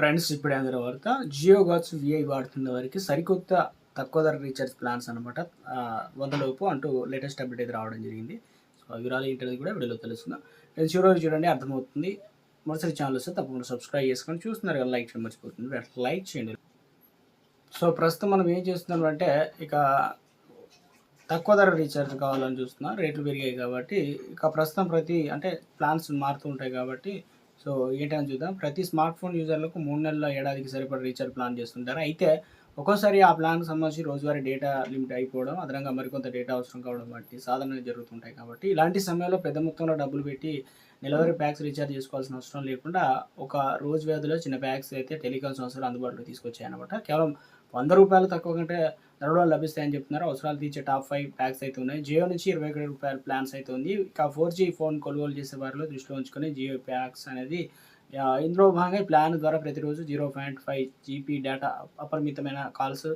Friends ఇప్పుడు అందరూ వార్త జియో గాట్స్ విఐ వాడుతున్న వారికి సరికొత్త తక్కువ ధర రీఛార్జ్ ప్లాన్స్ అనమాట 100 లోపు అంటూ లేటెస్ట్ అప్డేట్ అయితే రావడం జరిగింది. సో ఆ వివరాలు ఏంటనేది కూడా వీడియోలో తెలుస్తుందా. ఫ్రెండ్స్ చివరి చూడండి అర్థమవుతుంది. మొదటి ఛానల్ వస్తే తప్పకుండా సబ్స్క్రైబ్ చేసుకొని చూస్తున్నారు కదా, లైక్ చేయడం మర్చిపోతుంది, లైక్ చేయండి. సో ప్రస్తుతం మనం ఏం చేస్తున్నాం అంటే ఇక తక్కువ ధర రీఛార్జ్ కావాలని చూస్తున్నా. రేట్లు పెరిగాయి కాబట్టి ఇక ప్రస్తుతం అంటే ప్లాన్స్ మారుతూ ఉంటాయి కాబట్టి సో ఏంటని చూద్దాం. ప్రతి స్మార్ట్ ఫోన్ యూజర్లకు 3 నెలల ఏడాదికి సరిపడ రీఛార్జ్ ప్లాన్ చేస్తుంటారు. అయితే ఒక్కోసారి ఆ ప్లాన్కి సంబంధించి రోజువారీ డేటా లిమిట్ అయిపోవడం, అదనంగా మరికొంత డేటా అవసరం కావడం వంటి సాధారణంగా జరుగుతుంటాయి. కాబట్టి ఇలాంటి సమయంలో పెద్ద మొత్తంలో డబ్బులు పెట్టి నెలవారీ ప్యాక్స్ రీఛార్జ్ చేసుకోవాల్సిన అవసరం లేకుండా ఒక రోజు వ్యవధిలో చిన్న ప్యాక్స్ అయితే టెలికాం సంస్థలు అందుబాటులో తీసుకొచ్చాయి అనమాట. కేవలం ₹100 తక్కువ కంటే ధరలు లభిస్తాయని చెప్తున్నారు. అవసరాలు తీర్చే టాప్ 5 ప్యాక్స్ అయితే ఉన్నాయి. జియో నుంచి ₹21 ప్లాన్స్ అయితే ఉంది. ఇక 4G ఫోన్ కొనుగోలు చేసే వారిలో దృష్టిలో ఉంచుకొని జియో ప్యాక్స్ అనేది ఇందులో భాగంగా ప్లాన్ ద్వారా ప్రతిరోజు 0.5 జీబీ డేటా, అపరిమితమైన కాల్స్,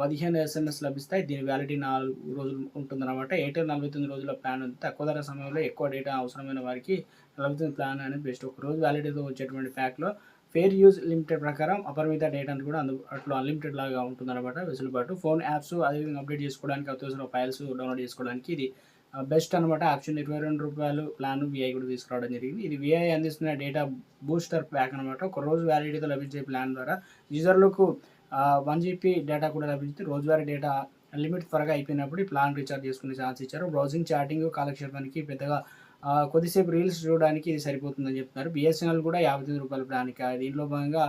15 SMS లభిస్తాయి. దీని వ్యాలిడిటీ 4 రోజులు ఉంటుందన్నమాట. ఎయిర్టెల్ 49 రోజుల ప్లాన్ ఉంది. తక్కువ ధర సమయంలో ఎక్కువ డేటా అవసరమైన వారికి 49 ప్లాన్ అనేది బెస్ట్. ఒక రోజు వ్యాలిడిటీతో వచ్చేటువంటి ప్యాక్లో ఫెయిర్ యూజ్ లిమిటెడ్ ప్రకారం అపరిమిత డేటాను కూడా అందుబాటులో అన్లిమిటెడ్ లాగా ఉంటుందన్నమాట. వెసులుబాటు ఫోన్ యాప్స్ అదేవిధంగా అప్డేట్ చేసుకోవడానికి, అత్యవసర ఫైల్స్ డౌన్లోడ్ చేసుకోవడానికి ఇది బెస్ట్ అనమాట ఆప్షన్. ₹22 ప్లాన్ విఐ కూడా తీసుకురావడం జరిగింది. ఇది విఐ అందిస్తున్న డేటా బూస్టర్ ప్యాక్ అనమాట. ఒక రోజు వ్యాలిడిటీతో లభించే ప్లాన్ ద్వారా యూజర్లకు 1 జీబీ డేటా కూడా లభించింది. రోజువారీ డేటా లిమిట్ త్వరగా అయిపోయినప్పుడు ఈ ప్లాన్ రీఛార్జ్ చేసుకునే ఛాన్స్ ఇచ్చారు. బ్రౌజింగ్, చాటింగ్, కాలక్షేపానికి పెద్దగా కొద్దిసేపు రీల్స్ చూడడానికి ఇది సరిపోతుందని చెప్తున్నారు. బిఎస్ఎన్ఎల్ కూడా ₹59 ప్లాన్. దీంట్లో భాగంగా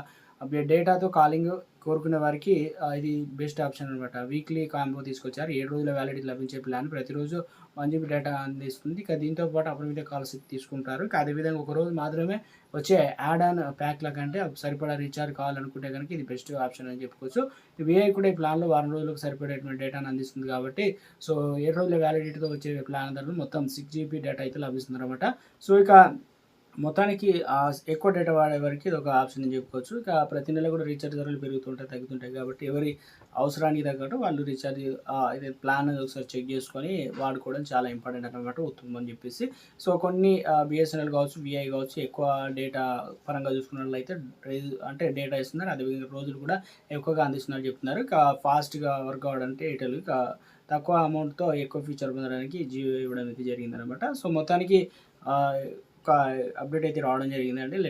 డేటాతో కాలింగ్ కోరుకునే వారికి ఇది బెస్ట్ ఆప్షన్ అనమాట. వీక్లీ కాంబో తీసుకొచ్చారు. 7 రోజుల వ్యాలిడిటీ లభించే ప్లాన్ ప్రతిరోజు 1 జీబీ డేటా అందిస్తుంది. ఇక దీంతో పాటు అపరిమిత కాల్స్ తీసుకుంటారు. ఇక అదేవిధంగా ఒక రోజు మాత్రమే వచ్చే యాడ్ ఆన్ ప్యాక్ల కంటే సరిపడా రీఛార్జ్ కావాలనుకుంటే కనుక ఇది బెస్ట్ ఆప్షన్ అని చెప్పుకోవచ్చు. విఐ కూడా ఈ ప్లాన్లో వారం రోజులకు సరిపడేటువంటి డేటాను అందిస్తుంది కాబట్టి సో 7 రోజుల వ్యాలిడిటీతో వచ్చే ప్లాన్ ధరలు మొత్తం 6 జీబీ డేటా అయితే లభిస్తుంది అనమాట. సో ఇక మొత్తానికి ఎక్కువ డేటా వాడేవారికి ఇది ఒక ఆప్షన్ అని చెప్పుకోవచ్చు. ఇక ప్రతి నెల కూడా రీఛార్జ్ ధరలు పెరుగుతుంటాయి, తగ్గుతుంటాయి కాబట్టి ఎవరి అవసరానికి తగ్గట్టు వాళ్ళు రీఛార్జ్ ఇది ప్లాన్ ఒకసారి చెక్ చేసుకొని వాడుకోవడం చాలా ఇంపార్టెంట్ అనమాట, ఉత్తమం అని చెప్పేసి. సో కొన్ని బిఎస్ఎన్ఎల్ కావచ్చు, విఐ కావచ్చు, ఎక్కువ డేటా పరంగా చూసుకున్నట్లయితే అంటే డేటా ఇస్తున్నారు. అదేవిధంగా రోజులు కూడా ఎక్కువగా అందిస్తున్నారు చెప్తున్నారు. ఇక ఫాస్ట్గా వర్క్ అవ్వడానికి ఎయిర్టెల్, ఇక తక్కువ అమౌంట్తో ఎక్కువ ఫీచర్ పొందడానికి జియో ఇవ్వడం అయితే జరిగిందనమాట. సో మొత్తానికి ఒక అప్డేట్ అయితే రావడం జరిగిందండి.